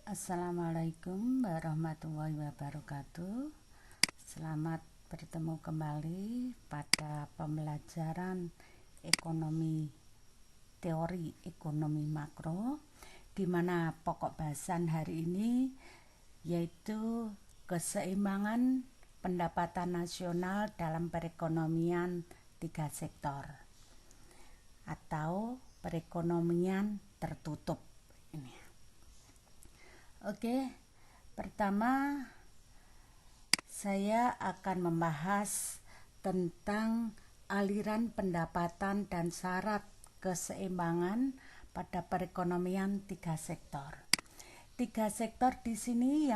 Assalamualaikum warahmatullahi wabarakatuh. Selamat bertemu kembali pada pembelajaran teori ekonomi makro, di mana pokok bahasan hari ini yaitu keseimbangan pendapatan nasional dalam perekonomian tiga sektor atau perekonomian tertutup ini. Oke, pertama saya akan membahas tentang aliran pendapatan dan syarat keseimbangan pada perekonomian tiga sektor. Tiga sektor di sini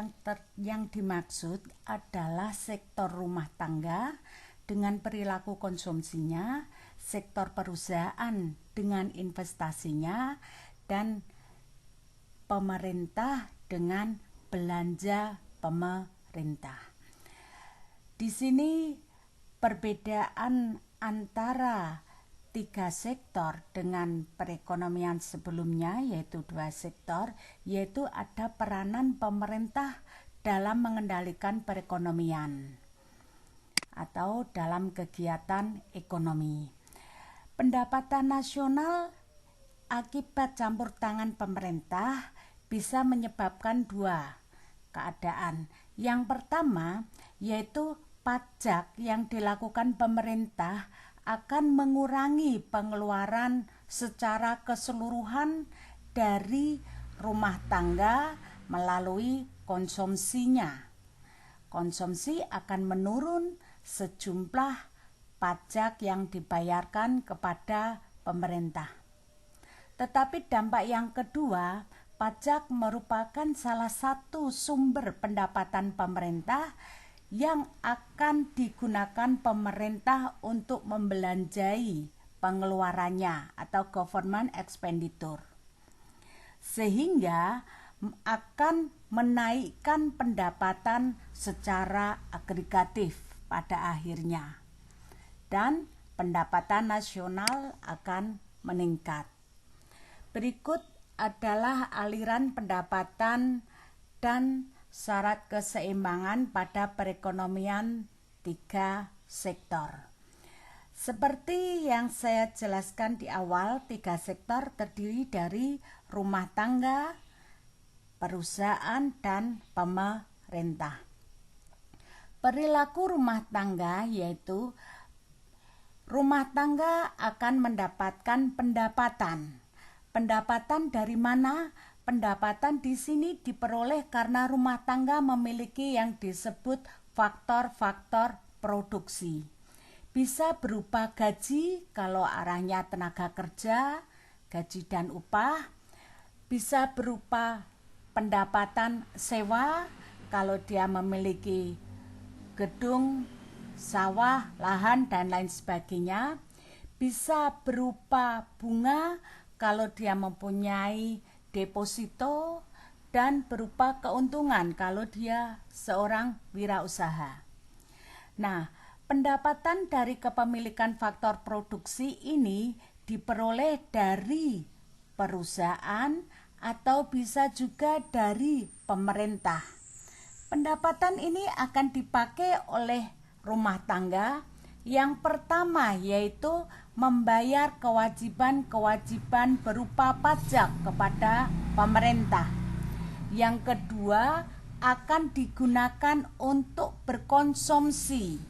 yang dimaksud adalah sektor rumah tangga dengan perilaku konsumsinya, sektor perusahaan dengan investasinya, dan pemerintah dengan belanja pemerintah. Di sini perbedaan antara tiga sektor dengan perekonomian sebelumnya, yaitu dua sektor, yaitu ada peranan pemerintah dalam mengendalikan perekonomian atau dalam kegiatan ekonomi. Pendapatan nasional akibat campur tangan pemerintah bisa menyebabkan dua keadaan. Yang pertama yaitu pajak yang dilakukan pemerintah akan mengurangi pengeluaran secara keseluruhan dari rumah tangga melalui konsumsinya. Konsumsi akan menurun sejumlah pajak yang dibayarkan kepada pemerintah. Tetapi dampak yang kedua, pajak merupakan salah satu sumber pendapatan pemerintah yang akan digunakan pemerintah untuk membelanjai pengeluarannya atau government expenditure, sehingga akan menaikkan pendapatan secara agregatif pada akhirnya, dan pendapatan nasional akan meningkat. Berikut adalah aliran pendapatan dan syarat keseimbangan pada perekonomian tiga sektor. Seperti yang saya jelaskan di awal, tiga sektor terdiri dari rumah tangga, perusahaan, dan pemerintah. Perilaku rumah tangga yaitu rumah tangga akan mendapatkan pendapatan. Pendapatan dari mana? Pendapatan di sini diperoleh karena rumah tangga memiliki yang disebut faktor-faktor produksi. Bisa berupa gaji kalau arahnya tenaga kerja, gaji dan upah. Bisa berupa pendapatan sewa kalau dia memiliki gedung, sawah, lahan, dan lain sebagainya. Bisa berupa bunga kalau dia mempunyai deposito, dan berupa keuntungan kalau dia seorang wirausaha. Nah, pendapatan dari kepemilikan faktor produksi ini diperoleh dari perusahaan atau bisa juga dari pemerintah. Pendapatan ini akan dipakai oleh rumah tangga. Yang pertama yaitu membayar kewajiban-kewajiban berupa pajak kepada pemerintah. Yang kedua akan digunakan untuk berkonsumsi.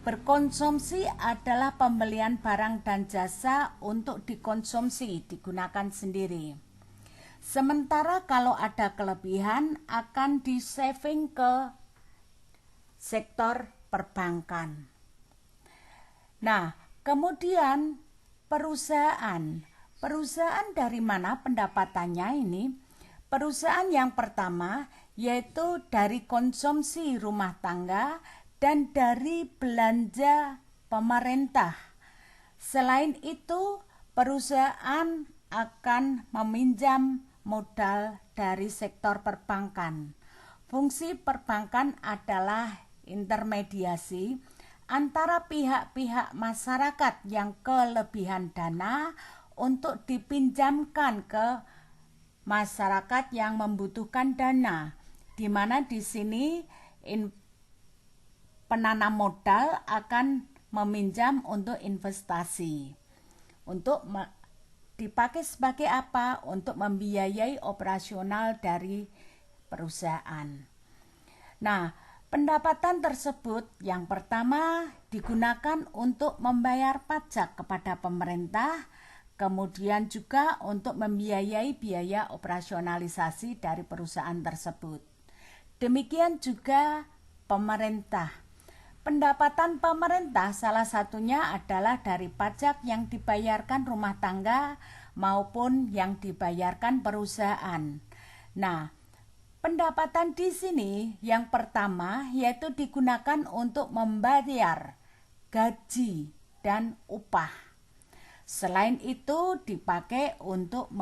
Berkonsumsi adalah pembelian barang dan jasa untuk dikonsumsi, digunakan sendiri. Sementara kalau ada kelebihan akan di-saving ke sektor perbankan. Nah, kemudian perusahaan dari mana pendapatannya ini? Perusahaan yang pertama yaitu dari konsumsi rumah tangga dan dari belanja pemerintah. Selain itu, perusahaan akan meminjam modal dari sektor perbankan. Fungsi perbankan adalah intermediasi antara pihak-pihak masyarakat yang kelebihan dana untuk dipinjamkan ke masyarakat yang membutuhkan dana, di mana di sini penanam modal akan meminjam untuk investasi. Untuk dipakai sebagai apa? Untuk membiayai operasional dari perusahaan. Nah, pendapatan tersebut yang pertama digunakan untuk membayar pajak kepada pemerintah, kemudian juga untuk membiayai biaya operasionalisasi dari perusahaan tersebut. Demikian juga pemerintah. Pendapatan pemerintah salah satunya adalah dari pajak yang dibayarkan rumah tangga maupun yang dibayarkan perusahaan. Nah, pendapatan di sini yang pertama yaitu digunakan untuk membayar gaji dan upah. Selain itu dipakai untuk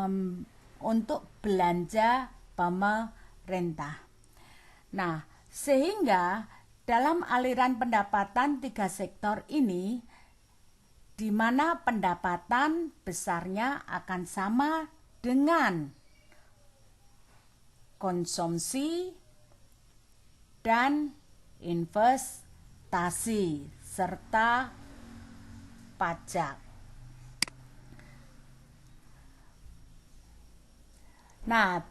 belanja pemerintah. Nah, sehingga dalam aliran pendapatan 3 sektor ini, di mana pendapatan besarnya akan sama dengan konsumsi dan investasi serta pajak. Nah,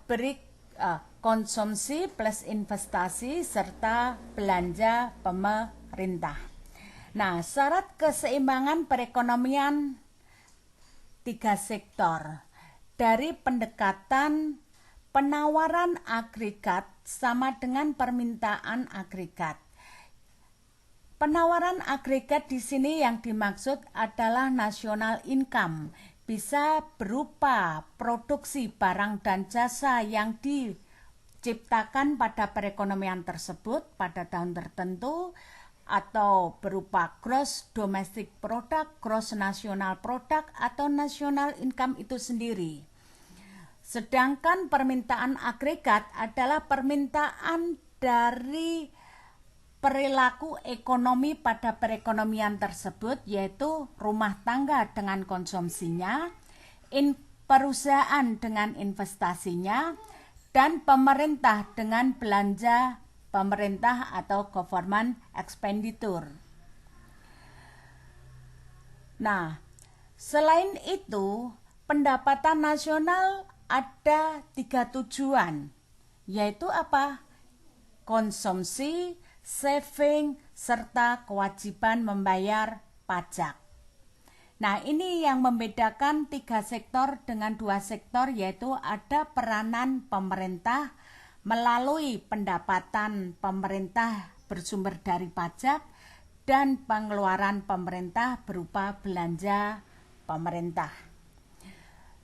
konsumsi plus investasi serta belanja pemerintah. Nah, syarat keseimbangan perekonomian 3 sektor dari pendekatan penawaran agregat sama dengan permintaan agregat. Penawaran agregat di sini yang dimaksud adalah national income. Bisa berupa produksi barang dan jasa yang diciptakan pada perekonomian tersebut pada tahun tertentu, atau berupa gross domestic product, gross national product, atau national income itu sendiri. Sedangkan permintaan agregat adalah permintaan dari perilaku ekonomi pada perekonomian tersebut, yaitu rumah tangga dengan konsumsinya, perusahaan dengan investasinya, dan pemerintah dengan belanja pemerintah atau government expenditure. Nah, selain itu, pendapatan nasional ada 3 tujuan, yaitu apa? Konsumsi, saving, serta kewajiban membayar pajak. Nah, ini yang membedakan 3 sektor dengan 2 sektor, yaitu ada peranan pemerintah melalui pendapatan pemerintah bersumber dari pajak dan pengeluaran pemerintah berupa belanja pemerintah.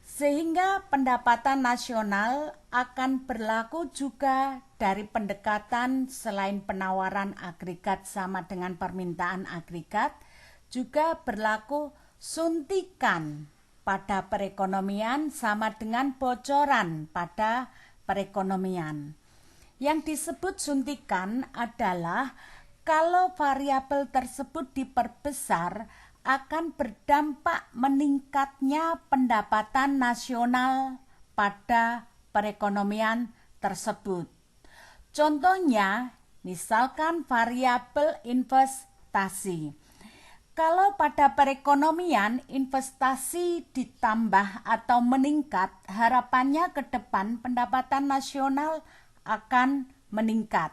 Sehingga pendapatan nasional akan berlaku juga dari pendekatan selain penawaran agregat sama dengan permintaan agregat, juga berlaku suntikan pada perekonomian sama dengan bocoran pada perekonomian. Yang disebut suntikan adalah kalau variabel tersebut diperbesar akan berdampak meningkatnya pendapatan nasional pada perekonomian tersebut. Contohnya, misalkan variabel investasi. Kalau pada perekonomian investasi ditambah atau meningkat, harapannya ke depan pendapatan nasional akan meningkat.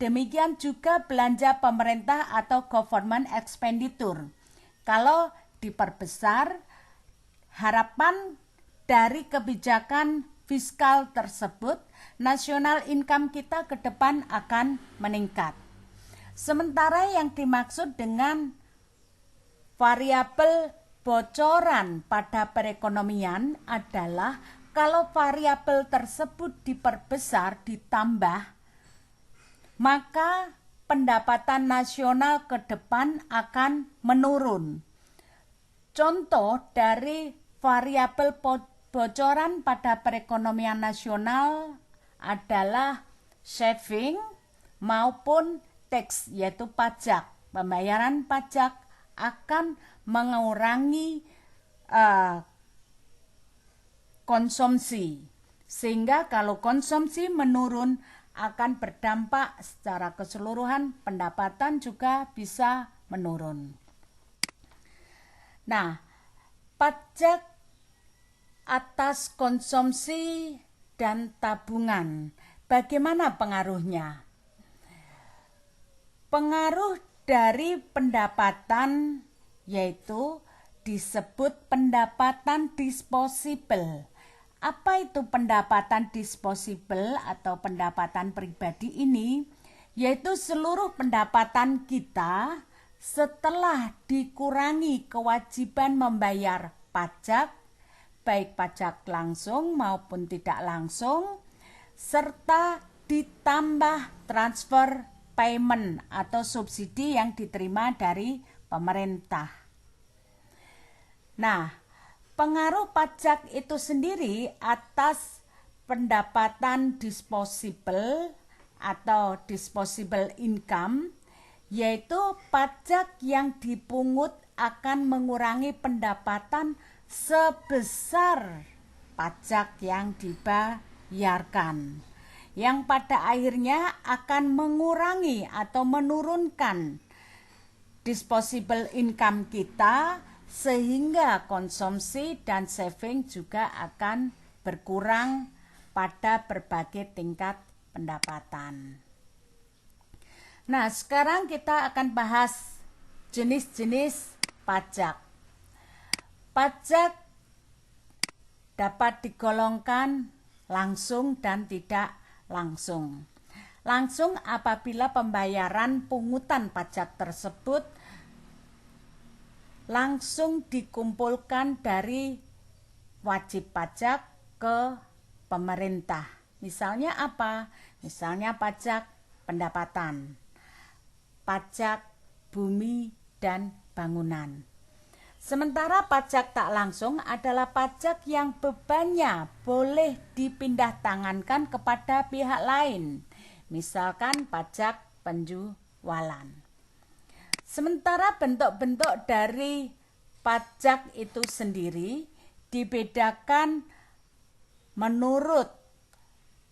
Demikian juga belanja pemerintah atau government expenditure. Kalau diperbesar, harapan dari kebijakan fiskal tersebut, national income kita ke depan akan meningkat. Sementara yang dimaksud dengan variabel bocoran pada perekonomian adalah kalau variabel tersebut diperbesar, ditambah, maka pendapatan nasional ke depan akan menurun. Contoh dari variabel bocoran pada perekonomian nasional adalah saving maupun tax, yaitu pajak. Pembayaran pajak akan mengurangi konsumsi, Sehingga kalau konsumsi menurun akan berdampak secara keseluruhan, pendapatan juga bisa menurun. Nah, pajak atas konsumsi dan tabungan, bagaimana pengaruhnya? Pengaruh dari pendapatan yaitu disebut pendapatan disposable. Apa itu pendapatan disposable atau pendapatan pribadi ini? Yaitu seluruh pendapatan kita setelah dikurangi kewajiban membayar pajak, baik pajak langsung maupun tidak langsung, serta ditambah transfer payment atau subsidi yang diterima dari pemerintah. Nah, pengaruh pajak itu sendiri atas pendapatan disposable atau disposable income, yaitu pajak yang dipungut akan mengurangi pendapatan sebesar pajak yang dibayarkan, yang pada akhirnya akan mengurangi atau menurunkan disposable income kita, sehingga konsumsi dan saving juga akan berkurang pada berbagai tingkat pendapatan. Nah, sekarang kita akan bahas jenis-jenis pajak. Pajak dapat digolongkan langsung dan tidak langsung. Langsung apabila pembayaran pungutan pajak tersebut langsung dikumpulkan dari wajib pajak ke pemerintah. Misalnya apa? Misalnya pajak pendapatan, pajak bumi dan bangunan. Sementara pajak tak langsung adalah pajak yang bebannya boleh dipindah tangankan kepada pihak lain, misalkan pajak penjualan. Sementara bentuk-bentuk dari pajak itu sendiri dibedakan menurut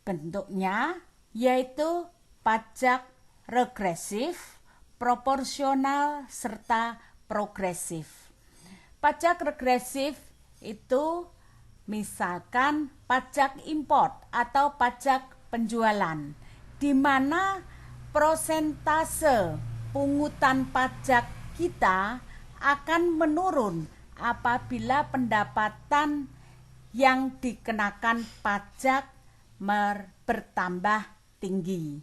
bentuknya, yaitu pajak regresif, proporsional, serta progresif. Pajak regresif itu misalkan pajak import atau pajak penjualan, di mana prosentase pungutan pajak kita akan menurun apabila pendapatan yang dikenakan pajak bertambah tinggi.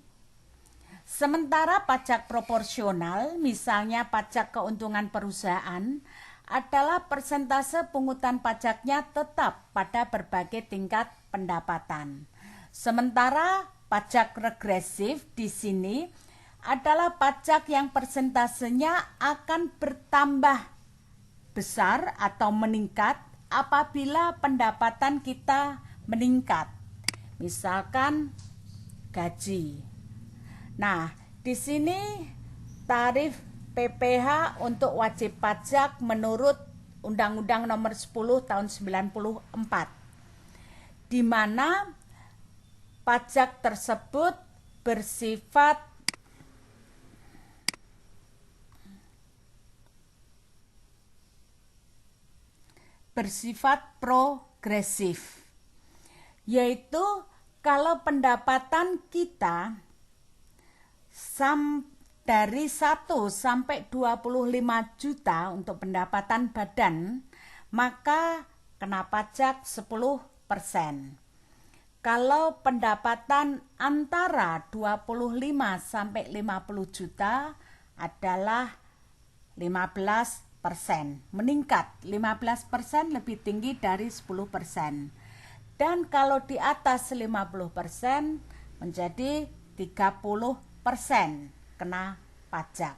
Sementara pajak proporsional, misalnya pajak keuntungan perusahaan, adalah persentase pungutan pajaknya tetap pada berbagai tingkat pendapatan. Sementara pajak regresif di sini adalah pajak yang persentasenya akan bertambah besar atau meningkat apabila pendapatan kita meningkat. Misalkan gaji. Nah, di sini tarif PPh untuk wajib pajak menurut Undang-Undang Nomor 10 Tahun 94, di mana pajak tersebut bersifat progresif, yaitu kalau pendapatan kita dari 1 sampai 25 juta untuk pendapatan badan, maka kena pajak 10%. Kalau pendapatan antara 25 sampai 50 juta adalah 15%, meningkat 15%, lebih tinggi dari 10%. Dan kalau di atas 50% menjadi 30% kena pajak.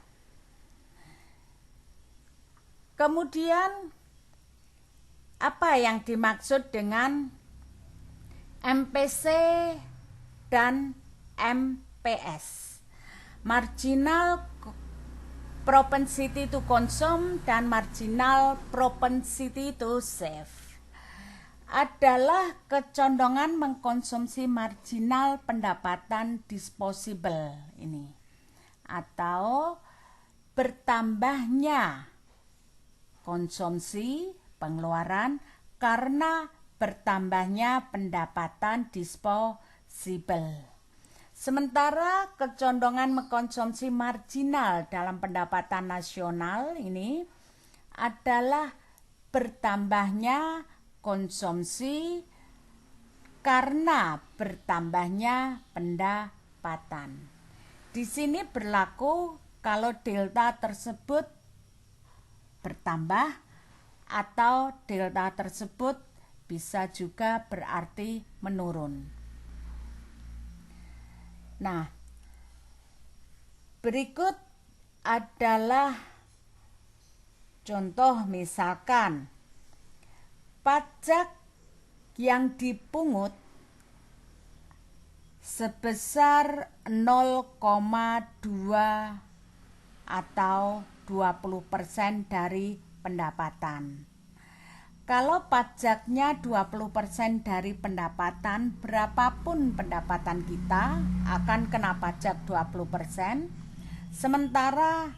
Kemudian apa yang dimaksud dengan MPC dan MPS? Marginal propensity to consume dan marginal propensity to save. adalah kecondongan mengkonsumsi marginal pendapatan disposable ini, atau bertambahnya konsumsi pengeluaran karena bertambahnya pendapatan disposable. Sementara kecondongan mengkonsumsi marginal dalam pendapatan nasional ini adalah bertambahnya konsumsi karena bertambahnya pendapatan. Di sini berlaku kalau delta tersebut bertambah atau delta tersebut bisa juga berarti menurun. Nah, berikut adalah contoh, misalkan pajak yang dipungut sebesar 0,2 atau 20% dari pendapatan. Kalau pajaknya 20% dari pendapatan, berapapun pendapatan kita akan kena pajak 20%. Sementara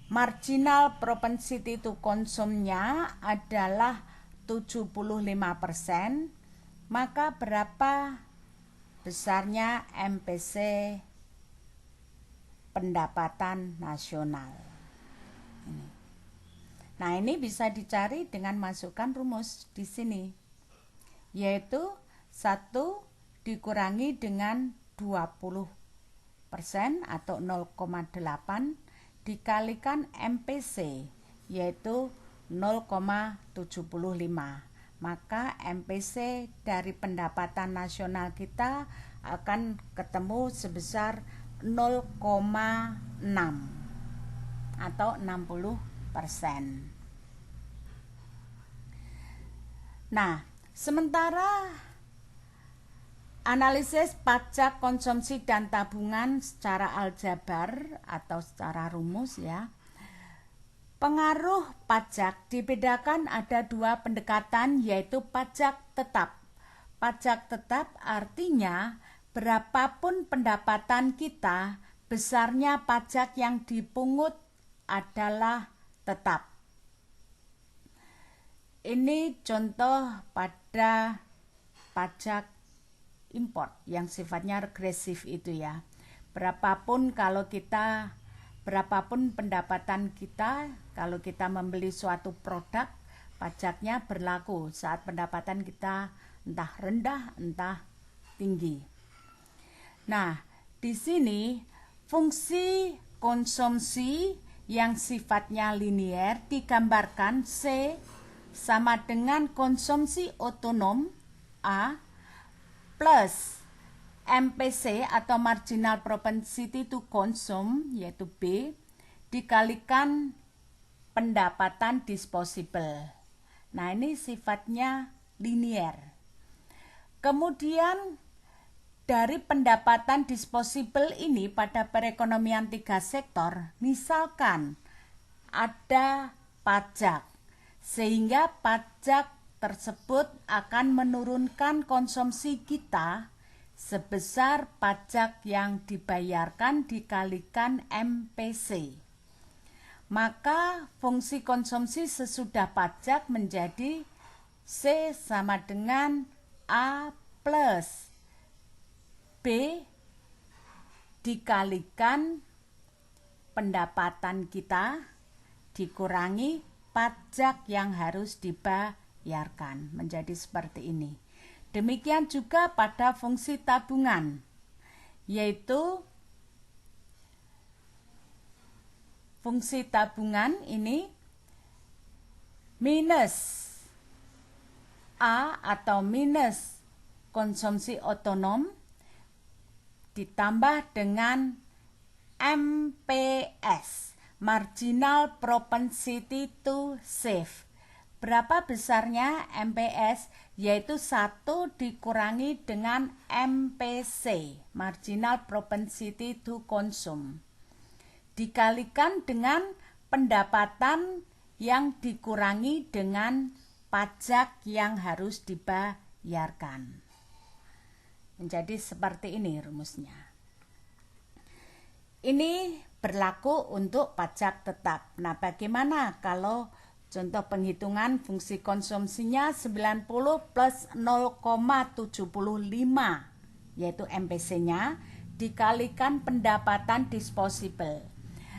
marginal propensity to consume-nya adalah 75%, maka berapa besarnya MPC pendapatan nasional? Nah, ini bisa dicari dengan masukkan rumus di sini, yaitu 1 dikurangi dengan 20% atau 0,8 dikalikan MPC, yaitu 0,75. Maka MPC dari pendapatan nasional kita akan ketemu sebesar 0,6 atau 60%. Nah, sementara analisis pajak konsumsi dan tabungan secara aljabar atau secara rumus ya, pengaruh pajak dibedakan ada 2 pendekatan, yaitu pajak tetap. Pajak tetap artinya berapapun pendapatan kita, besarnya pajak yang dipungut adalah tetap. Ini contoh pada pajak import yang sifatnya regresif itu ya. Berapapun pendapatan kita, kalau kita membeli suatu produk, pajaknya berlaku saat pendapatan kita entah rendah, entah tinggi. Nah, di sini fungsi konsumsi yang sifatnya linier digambarkan C sama dengan konsumsi otonom A plus MPC atau marginal propensity to consume, yaitu B, dikalikan pendapatan disposable. Nah, ini sifatnya linier. Kemudian dari pendapatan disposable ini pada perekonomian 3 sektor, misalkan ada pajak, sehingga pajak tersebut akan menurunkan konsumsi kita sebesar pajak yang dibayarkan dikalikan MPC. Maka fungsi konsumsi sesudah pajak menjadi C sama dengan A plus B dikalikan pendapatan kita dikurangi pajak yang harus dibayarkan, menjadi seperti ini. Demikian juga pada fungsi tabungan, yaitu fungsi tabungan ini minus A atau minus konsumsi otonom ditambah dengan MPS, marginal propensity to save. Berapa besarnya MPS? Yaitu 1 dikurangi dengan MPC, marginal propensity to consume, dikalikan dengan pendapatan yang dikurangi dengan pajak yang harus dibayarkan. Menjadi seperti ini rumusnya. Ini berlaku untuk pajak tetap. Nah, bagaimana kalau contoh penghitungan fungsi konsumsinya 90 plus 0,75 yaitu MPC-nya dikalikan pendapatan disposable.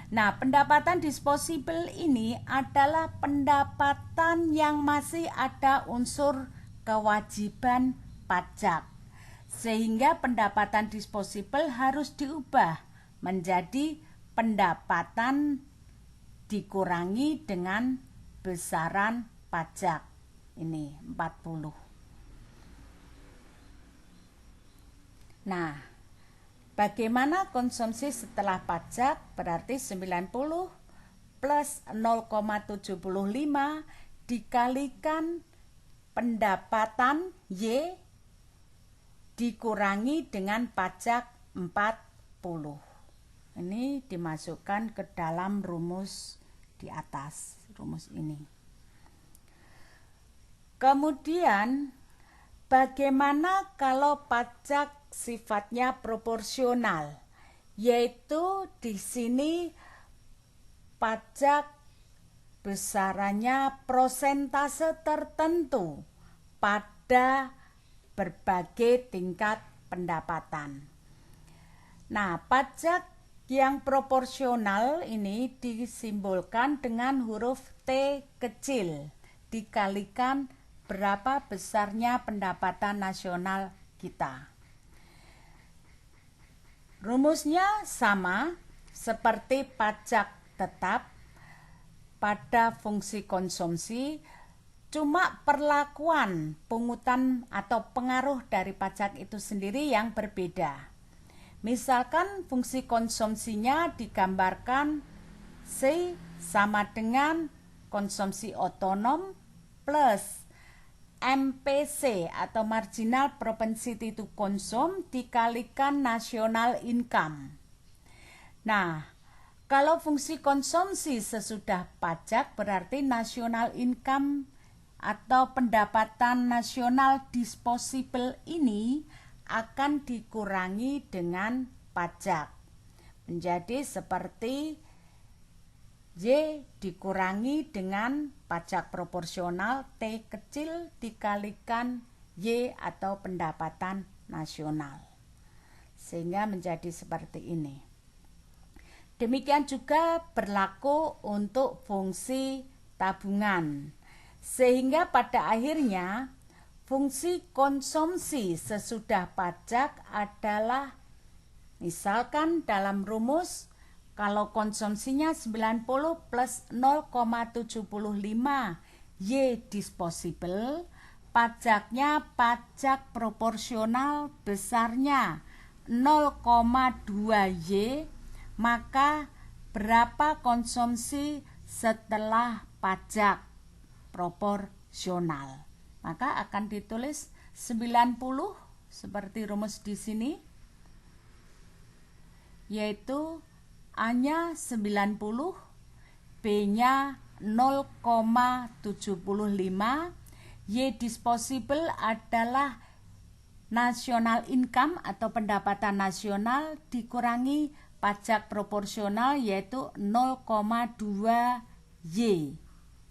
Nah, pendapatan disposable ini adalah pendapatan yang masih ada unsur kewajiban pajak. Sehingga pendapatan disposable harus diubah menjadi pendapatan dikurangi dengan besaran pajak. Ini 40. Nah, bagaimana konsumsi setelah pajak? Berarti 90 plus 0,75 dikalikan pendapatan Y dikurangi dengan pajak 40. Ini dimasukkan ke dalam rumus di atas, rumus ini. Kemudian, bagaimana kalau pajak sifatnya proporsional? Yaitu di sini pajak besarannya prosentase tertentu pada berbagai tingkat pendapatan. Nah, pajak yang proporsional ini disimbolkan dengan huruf T kecil dikalikan berapa besarnya pendapatan nasional kita. Rumusnya sama seperti pajak tetap pada fungsi konsumsi, cuma perlakuan pungutan atau pengaruh dari pajak itu sendiri yang berbeda. Misalkan fungsi konsumsinya digambarkan C sama dengan konsumsi otonom plus MPC atau marginal propensity to consume dikalikan national income. Nah, kalau fungsi konsumsi sesudah pajak berarti national income atau pendapatan nasional disposable ini akan dikurangi dengan pajak. Menjadi seperti Y dikurangi dengan pajak proporsional T kecil dikalikan Y atau pendapatan nasional. Sehingga menjadi seperti ini. Demikian juga berlaku untuk fungsi tabungan. Sehingga pada akhirnya fungsi konsumsi sesudah pajak adalah misalkan dalam rumus kalau konsumsinya 90 plus 0,75 Y disposable, pajaknya pajak proporsional besarnya 0,2 Y, maka berapa konsumsi setelah pajak proporsional? Maka akan ditulis 90 seperti rumus di sini, yaitu A-nya 90, B-nya 0,75, Y disposable adalah national income atau pendapatan nasional dikurangi pajak proporsional yaitu 0,2 Y.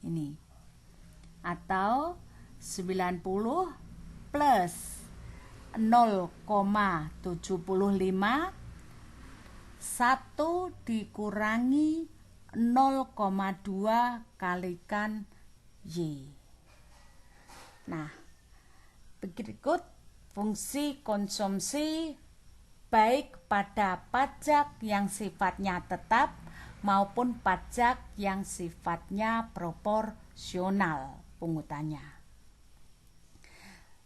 Ini. Atau 90 plus 0,75 1 dikurangi 0,2 kalikan Y. Nah, berikut fungsi konsumsi baik pada pajak yang sifatnya tetap maupun pajak yang sifatnya proporsional pungutannya.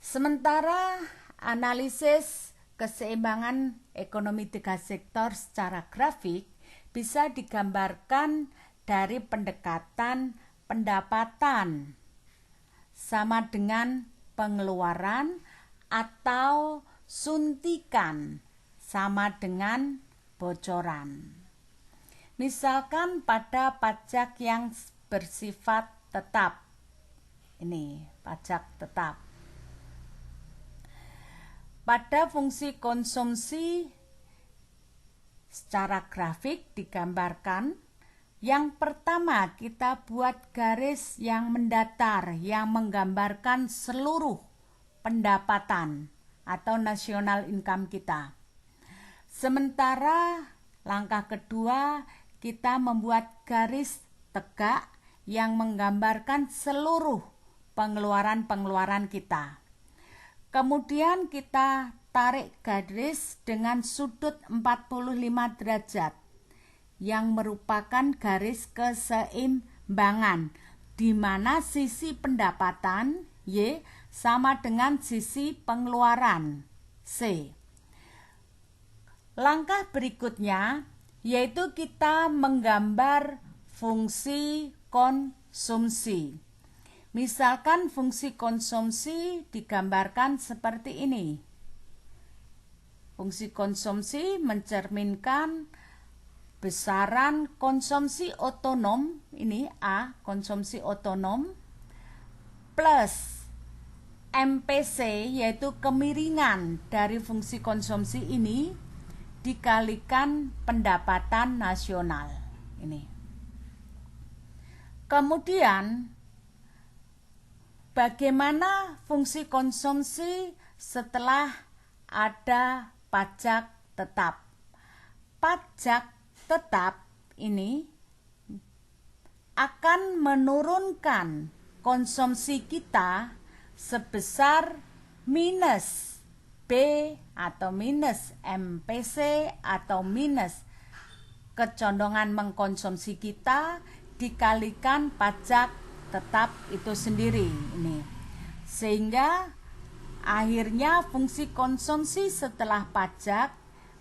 Sementara analisis keseimbangan ekonomi tiga sektor secara grafik bisa digambarkan dari pendekatan pendapatan sama dengan pengeluaran atau suntikan sama dengan bocoran. Misalkan pada pajak yang bersifat tetap, Ini pajak tetap. Pada fungsi konsumsi secara grafik digambarkan. Yang pertama kita buat garis yang mendatar yang menggambarkan seluruh pendapatan atau national income kita. Sementara langkah kedua kita membuat garis tegak yang menggambarkan seluruh pengeluaran-pengeluaran kita. Kemudian kita tarik garis dengan sudut 45 derajat yang merupakan garis keseimbangan di mana sisi pendapatan Y sama dengan sisi pengeluaran C. Langkah berikutnya yaitu kita menggambar fungsi konsumsi. Misalkan fungsi konsumsi digambarkan seperti ini. Fungsi konsumsi mencerminkan besaran konsumsi otonom, ini A, konsumsi otonom, plus MPC, yaitu kemiringan dari fungsi konsumsi ini, dikalikan pendapatan nasional. Ini. Kemudian, bagaimana fungsi konsumsi setelah ada pajak tetap? Pajak tetap ini akan menurunkan konsumsi kita sebesar minus B atau minus MPC atau minus kecondongan mengkonsumsi kita dikalikan pajak tetap itu sendiri ini. Sehingga akhirnya fungsi konsumsi setelah pajak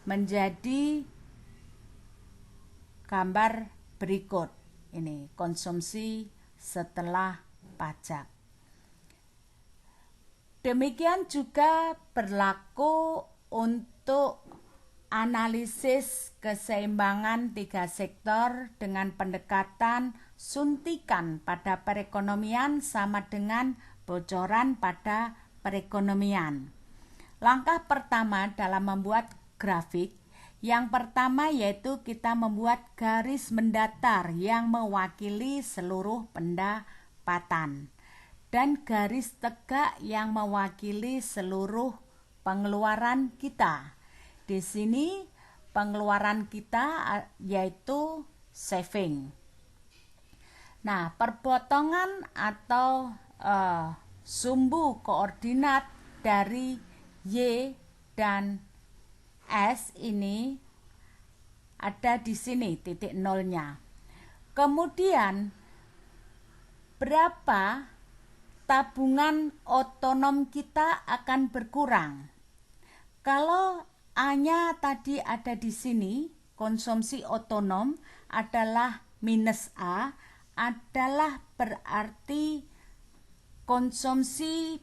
menjadi gambar berikut. Ini konsumsi setelah pajak. Demikian juga berlaku untuk analisis keseimbangan tiga sektor dengan pendekatan suntikan pada perekonomian sama dengan bocoran pada perekonomian. Langkah pertama dalam membuat grafik, yang pertama yaitu kita membuat garis mendatar yang mewakili seluruh pendapatan dan garis tegak yang mewakili seluruh pengeluaran kita. Di sini pengeluaran kita yaitu saving. Nah, perpotongan atau sumbu koordinat dari Y dan S ini ada di sini titik nolnya. Kemudian berapa tabungan otonom kita akan berkurang? Kalau A-nya tadi ada di sini, konsumsi otonom adalah minus A, adalah berarti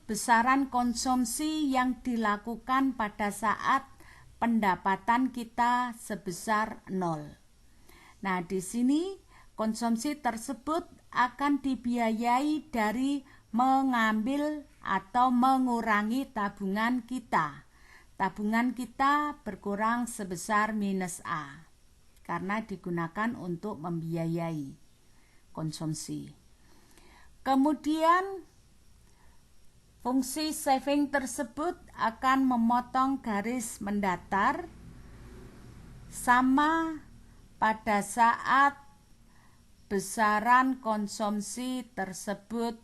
besaran konsumsi yang dilakukan pada saat pendapatan kita sebesar 0. Nah, di sini konsumsi tersebut akan dibiayai dari mengambil atau mengurangi tabungan kita. Tabungan kita berkurang sebesar minus A karena digunakan untuk membiayai konsumsi. Kemudian fungsi saving tersebut akan memotong garis mendatar sama pada saat besaran konsumsi tersebut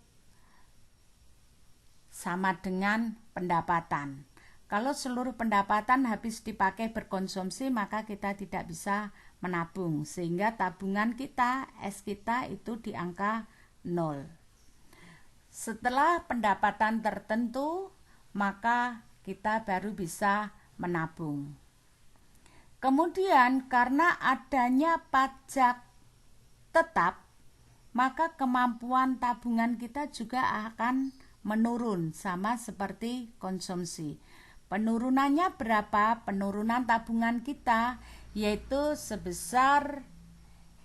sama dengan pendapatan. Kalau seluruh pendapatan habis dipakai berkonsumsi, maka kita tidak bisa menabung, sehingga tabungan kita, S kita itu di angka 0. Setelah pendapatan tertentu, maka kita baru bisa menabung. Kemudian karena adanya pajak tetap, maka kemampuan tabungan kita juga akan menurun sama seperti konsumsi. Penurunannya berapa? Penurunan tabungan kita yaitu sebesar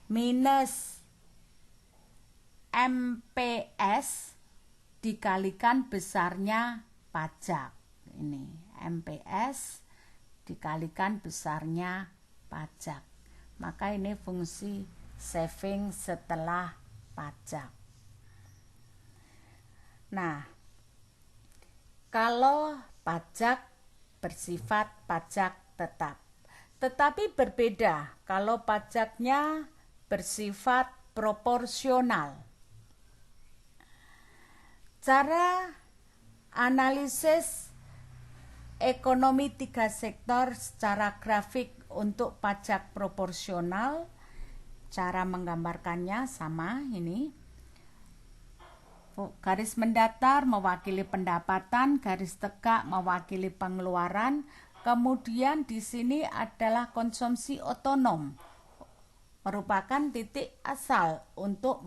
minus MPS dikalikan besarnya pajak. Ini MPS dikalikan besarnya pajak. Maka ini fungsi saving setelah pajak. Nah, kalau pajak bersifat pajak tetap, tetapi berbeda kalau pajaknya bersifat proporsional. Cara analisis ekonomi 3 sektor secara grafik untuk pajak proporsional, cara menggambarkannya sama ini. Garis mendatar mewakili pendapatan, garis tegak mewakili pengeluaran. Kemudian di sini adalah konsumsi otonom, merupakan titik asal untuk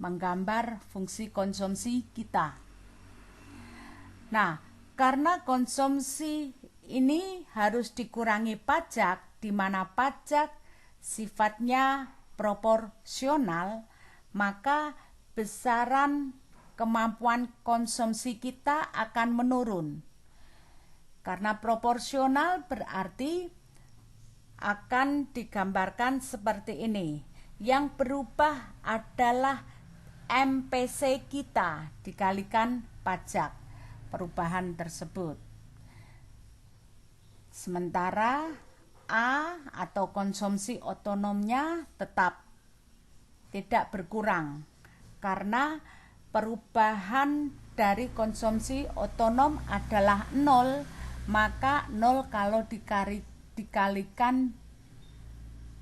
menggambar fungsi konsumsi kita. Nah, karena konsumsi ini harus dikurangi pajak, di mana pajak sifatnya proporsional, maka besaran kemampuan konsumsi kita akan menurun. Karena proporsional berarti akan digambarkan seperti ini. Yang berubah adalah MPC kita dikalikan pajak perubahan tersebut. Sementara A atau konsumsi otonomnya tetap tidak berkurang. Karena perubahan dari konsumsi otonom adalah 0, maka 0 kalau dikalikan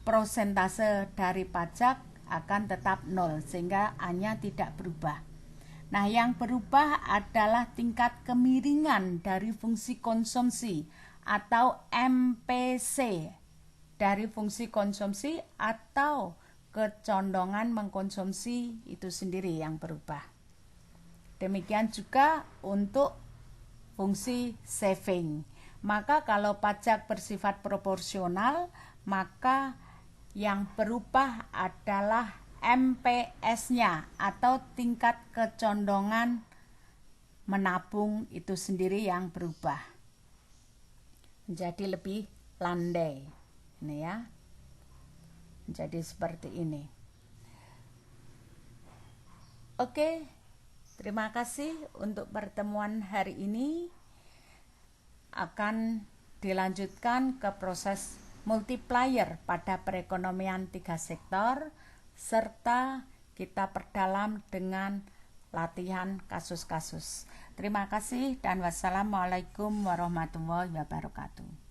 persentase dari pajak akan tetap 0, sehingga A-nya tidak berubah. Nah, yang berubah adalah tingkat kemiringan dari fungsi konsumsi atau MPC dari fungsi konsumsi atau kecondongan mengkonsumsi itu sendiri yang berubah. Demikian juga untuk fungsi saving. Maka kalau pajak bersifat proporsional, maka yang berubah adalah MPS-nya atau tingkat kecondongan menabung itu sendiri yang berubah. Menjadi lebih landai. Ini ya. Jadi seperti ini. Oke, terima kasih untuk pertemuan hari ini. Akan dilanjutkan ke proses multiplier pada perekonomian 3 sektor, serta kita perdalam dengan latihan kasus-kasus. Terima kasih dan wassalamualaikum warahmatullahi wabarakatuh.